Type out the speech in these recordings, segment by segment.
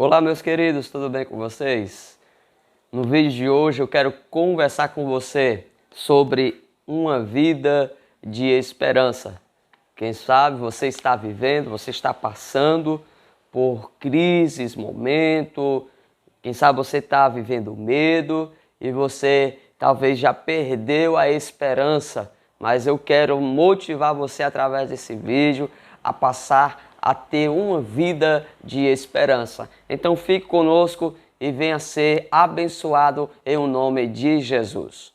Olá, meus queridos, tudo bem com vocês? No vídeo de hoje eu quero conversar com você sobre uma vida de esperança. Quem sabe você está vivendo, você está passando por crises, momentos, quem sabe você está vivendo medo e você talvez já perdeu a esperança, mas eu quero motivar você através desse vídeo a passar a ter uma vida de esperança. Então fique conosco e venha ser abençoado em o nome de Jesus.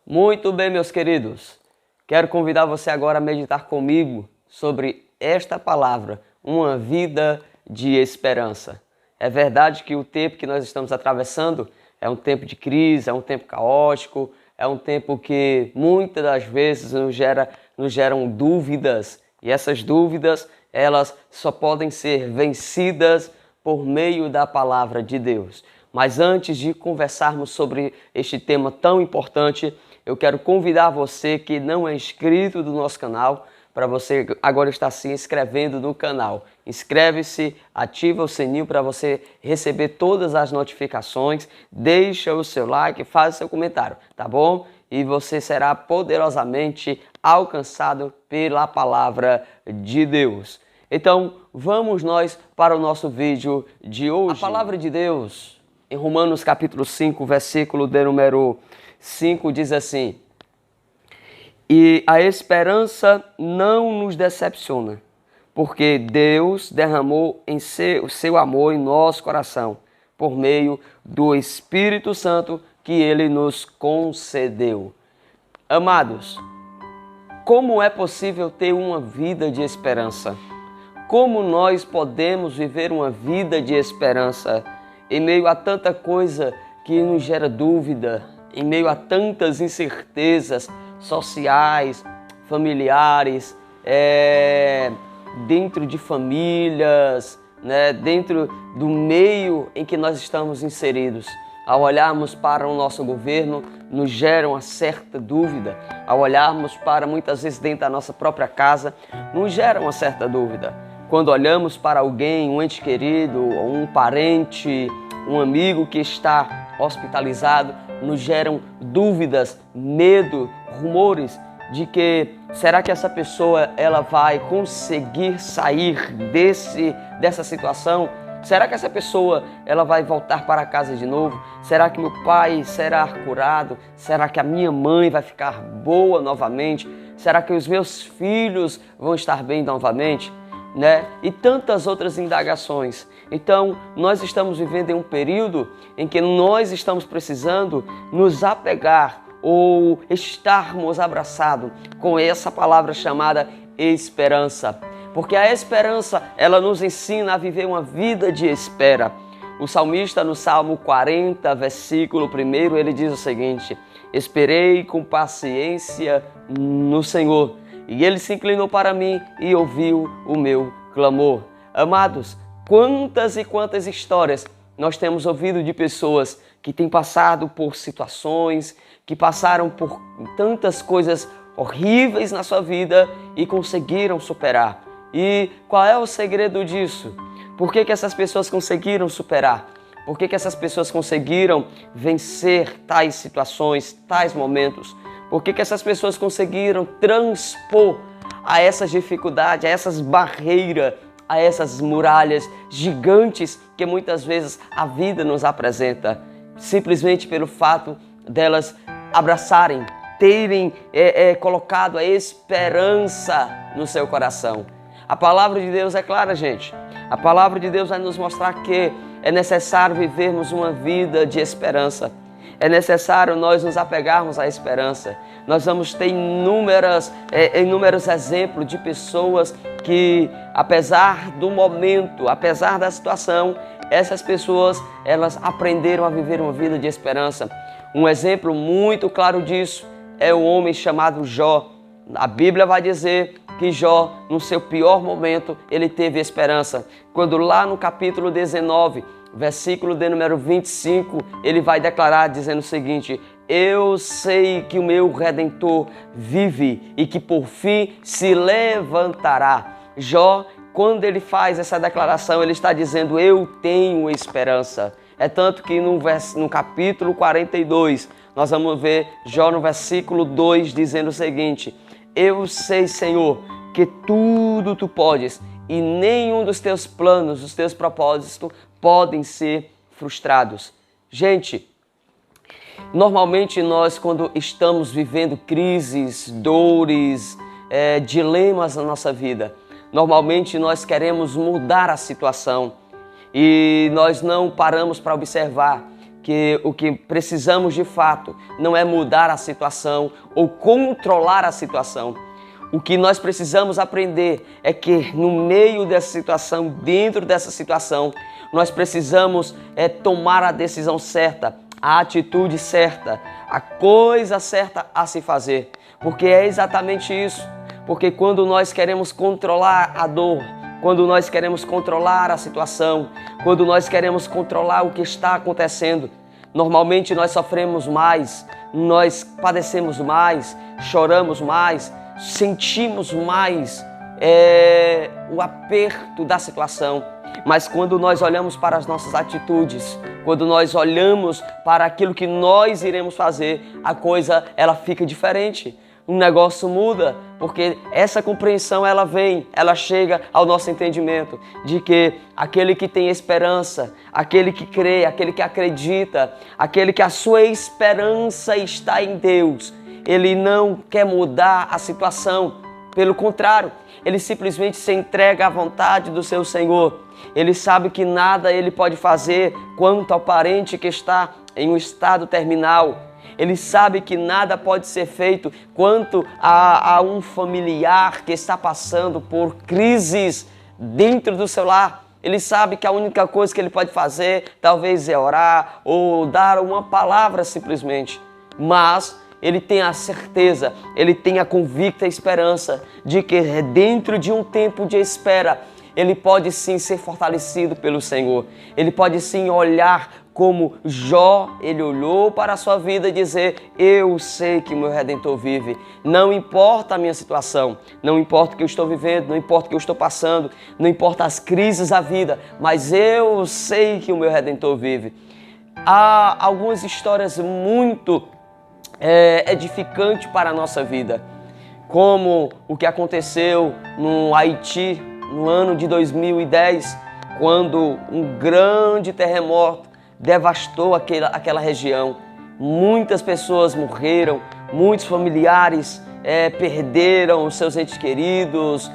Muito bem, meus queridos. Quero convidar você agora a meditar comigo sobre esta palavra, uma vida de esperança. É verdade que o tempo que nós estamos atravessando é um tempo de crise, é um tempo caótico, é um tempo que muitas das vezes nos geram dúvidas, e essas dúvidas elas só podem ser vencidas por meio da palavra de Deus. Mas antes de conversarmos sobre este tema tão importante, eu quero convidar você que não é inscrito do nosso canal, para você agora estar se inscrevendo no canal. Inscreve-se, ativa o sininho para você receber todas as notificações, deixa o seu like, faz o seu comentário, tá bom? E você será poderosamente alcançado pela palavra de Deus. Então, vamos nós para o nosso vídeo de hoje. A palavra de Deus, em Romanos capítulo 5, versículo de número 5, diz assim: e a esperança não nos decepciona, porque Deus derramou o seu amor em nosso coração, por meio do Espírito Santo que Ele nos concedeu. Amados, como é possível ter uma vida de esperança? Como nós podemos viver uma vida de esperança em meio a tanta coisa que nos gera dúvida, em meio a tantas incertezas sociais, familiares, dentro de famílias, né, dentro do meio em que nós estamos inseridos? Ao olharmos para o nosso governo, nos gera uma certa dúvida. Ao olharmos para muitas vezes dentro da nossa própria casa, nos gera uma certa dúvida. Quando olhamos para alguém, um ente querido, um parente, um amigo que está hospitalizado, nos geram dúvidas, medo, rumores de que será que essa pessoa ela vai conseguir sair dessa situação? Será que essa pessoa ela vai voltar para casa de novo? Será que meu pai será curado? Será que a minha mãe vai ficar boa novamente? Será que os meus filhos vão estar bem novamente? Né? E tantas outras indagações. Então, nós estamos vivendo em um período em que nós estamos precisando nos apegar ou estarmos abraçados com essa palavra chamada esperança. Porque a esperança, ela nos ensina a viver uma vida de espera. O salmista, no Salmo 40, versículo 1, ele diz o seguinte: esperei com paciência no Senhor, e Ele se inclinou para mim e ouviu o meu clamor. Amados, quantas e quantas histórias nós temos ouvido de pessoas que têm passado por situações, que passaram por tantas coisas horríveis na sua vida e conseguiram superar. E qual é o segredo disso? Por que essas pessoas conseguiram superar? Por que essas pessoas conseguiram vencer tais situações, tais momentos? Por que essas pessoas conseguiram transpor a essas dificuldades, a essas barreiras, a essas muralhas gigantes que muitas vezes a vida nos apresenta? Simplesmente pelo fato delas abraçarem, terem colocado a esperança no seu coração. A palavra de Deus é clara, gente. A palavra de Deus vai nos mostrar que é necessário vivermos uma vida de esperança. É necessário nós nos apegarmos à esperança. Nós vamos ter inúmeros exemplos de pessoas que, apesar do momento, apesar da situação, essas pessoas elas aprenderam a viver uma vida de esperança. Um exemplo muito claro disso é o homem chamado Jó. A Bíblia vai dizer que Jó, no seu pior momento, ele teve esperança. Quando lá no capítulo 19, versículo de número 25, ele vai declarar dizendo o seguinte: eu sei que o meu Redentor vive e que por fim se levantará. Jó, quando ele faz essa declaração, ele está dizendo, eu tenho esperança. É tanto que no capítulo 42, nós vamos ver Jó no versículo 2 dizendo o seguinte, eu sei, Senhor, que tudo tu podes e nenhum dos teus planos, dos teus propósitos podem ser frustrados. Gente, normalmente nós, quando estamos vivendo crises, dores, dilemas na nossa vida, normalmente nós queremos mudar a situação e nós não paramos para observar que o que precisamos de fato não é mudar a situação ou controlar a situação. O que nós precisamos aprender é que no meio dessa situação, dentro dessa situação, nós precisamos tomar a decisão certa, a atitude certa, a coisa certa a se fazer. Porque é exatamente isso. Porque quando nós queremos controlar a dor, quando nós queremos controlar a situação, quando nós queremos controlar o que está acontecendo, normalmente nós sofremos mais, nós padecemos mais, choramos mais, sentimos mais o aperto da situação. Mas quando nós olhamos para as nossas atitudes, quando nós olhamos para aquilo que nós iremos fazer, a coisa ela fica diferente. O negócio muda, porque essa compreensão ela chega ao nosso entendimento de que aquele que tem esperança, aquele que crê, aquele que acredita, aquele que a sua esperança está em Deus, ele não quer mudar a situação, pelo contrário, ele simplesmente se entrega à vontade do seu Senhor. Ele sabe que nada ele pode fazer quanto ao parente que está em um estado terminal. Ele sabe que nada pode ser feito quanto a um familiar que está passando por crises dentro do seu lar. Ele sabe que a única coisa que ele pode fazer talvez é orar ou dar uma palavra simplesmente. Mas ele tem a certeza, ele tem a convicta esperança de que dentro de um tempo de espera, ele pode sim ser fortalecido pelo Senhor. Ele pode sim olhar como Jó, ele olhou para a sua vida e dizer, eu sei que o meu Redentor vive. Não importa a minha situação, não importa o que eu estou vivendo, não importa o que eu estou passando, não importa as crises da vida, mas eu sei que o meu Redentor vive. Há algumas histórias muito edificantes para a nossa vida, como o que aconteceu no Haiti no ano de 2010, quando um grande terremoto devastou aquela região. Muitas pessoas morreram, muitos familiares perderam os seus entes queridos,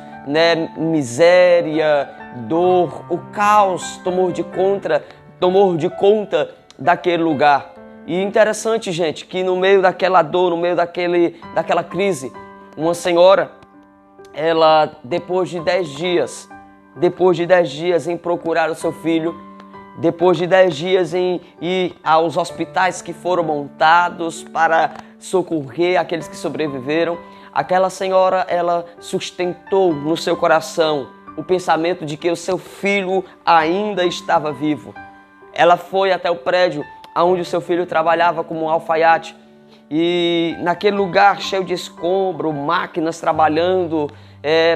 miséria, dor, o caos tomou de conta daquele lugar. E interessante, gente, que no meio daquela dor, no meio daquela crise, uma senhora, ela depois de 10 dias em procurar o seu filho, depois de 10 dias em ir aos hospitais que foram montados para socorrer aqueles que sobreviveram, aquela senhora, ela sustentou no seu coração o pensamento de que o seu filho ainda estava vivo. Ela foi até o prédio onde o seu filho trabalhava como um alfaiate e naquele lugar cheio de escombro, máquinas trabalhando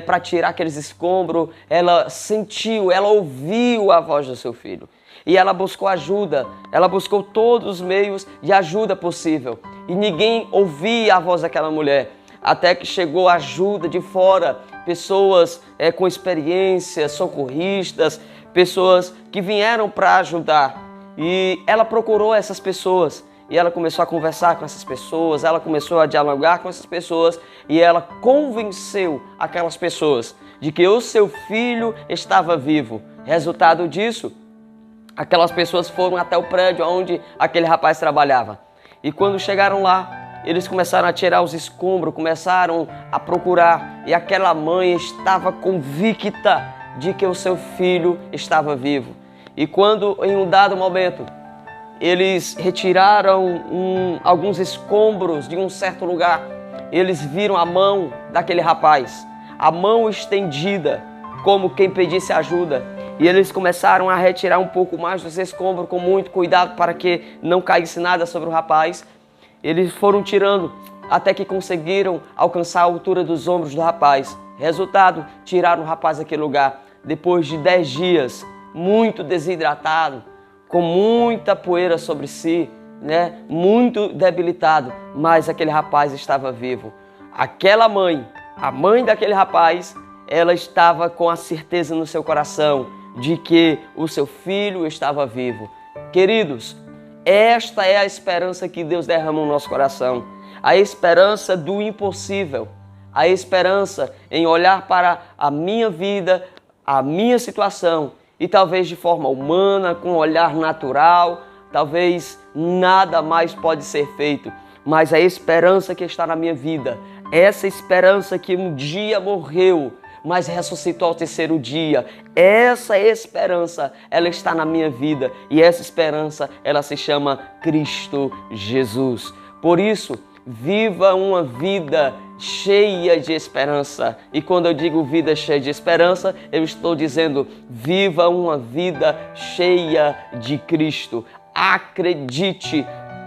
para tirar aqueles escombros, ela sentiu, ela ouviu a voz do seu filho. E ela buscou ajuda, ela buscou todos os meios de ajuda possível. E ninguém ouvia a voz daquela mulher. Até que chegou ajuda de fora, pessoas com experiência, socorristas, pessoas que vieram para ajudar. E ela procurou essas pessoas. E ela começou a conversar com essas pessoas, ela começou a dialogar com essas pessoas. E ela convenceu aquelas pessoas de que o seu filho estava vivo. Resultado disso, aquelas pessoas foram até o prédio onde aquele rapaz trabalhava. E quando chegaram lá, eles começaram a tirar os escombros, começaram a procurar. E aquela mãe estava convicta de que o seu filho estava vivo. E quando, em um dado momento, eles retiraram alguns escombros de um certo lugar, eles viram a mão daquele rapaz, a mão estendida, como quem pedisse ajuda. E eles começaram a retirar um pouco mais dos escombros com muito cuidado para que não caísse nada sobre o rapaz. Eles foram tirando até que conseguiram alcançar a altura dos ombros do rapaz. Resultado, tiraram o rapaz daquele lugar. Depois de 10 dias, muito desidratado, com muita poeira sobre si, né? Muito debilitado, mas aquele rapaz estava vivo. Aquela mãe, a mãe daquele rapaz, ela estava com a certeza no seu coração de que o seu filho estava vivo. Queridos, esta é a esperança que Deus derrama no nosso coração. A esperança do impossível. A esperança em olhar para a minha vida, a minha situação e talvez de forma humana, com um olhar natural, talvez nada mais pode ser feito. Mas a esperança que está na minha vida, essa esperança que um dia morreu, mas ressuscitou ao terceiro dia. Essa esperança, ela está na minha vida e essa esperança, ela se chama Cristo Jesus. Por isso, viva uma vida cheia de esperança. E quando eu digo vida cheia de esperança, eu estou dizendo viva uma vida cheia de Cristo. Acredite,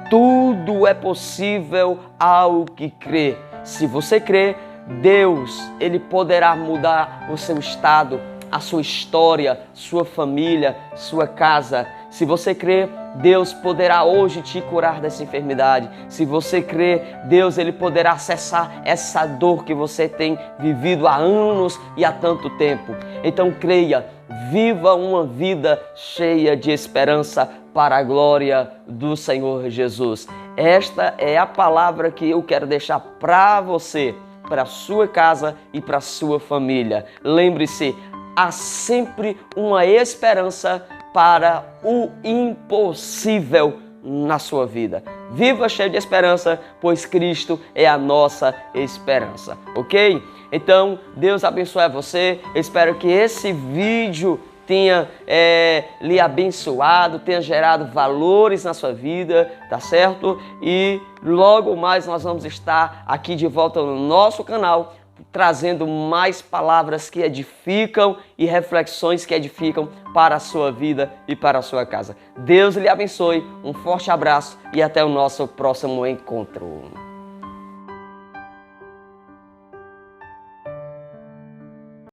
tudo é possível ao que crê. Se você crê, Deus, Ele poderá mudar o seu estado, a sua história, sua família, sua casa. Se você crê, Deus poderá hoje te curar dessa enfermidade. Se você crê, Deus, Ele poderá acessar essa dor que você tem vivido há anos e há tanto tempo. Então creia, viva uma vida cheia de esperança para a glória do Senhor Jesus. Esta é a palavra que eu quero deixar para você, para a sua casa e para a sua família. Lembre-se, há sempre uma esperança para o impossível na sua vida. Viva cheio de esperança, pois Cristo é a nossa esperança, ok? Então, Deus abençoe a você. Eu espero que esse vídeo tenha lhe abençoado, tenha gerado valores na sua vida, tá certo? E logo mais nós vamos estar aqui de volta no nosso canal, trazendo mais palavras que edificam e reflexões que edificam para a sua vida e para a sua casa. Deus lhe abençoe, um forte abraço e até o nosso próximo encontro.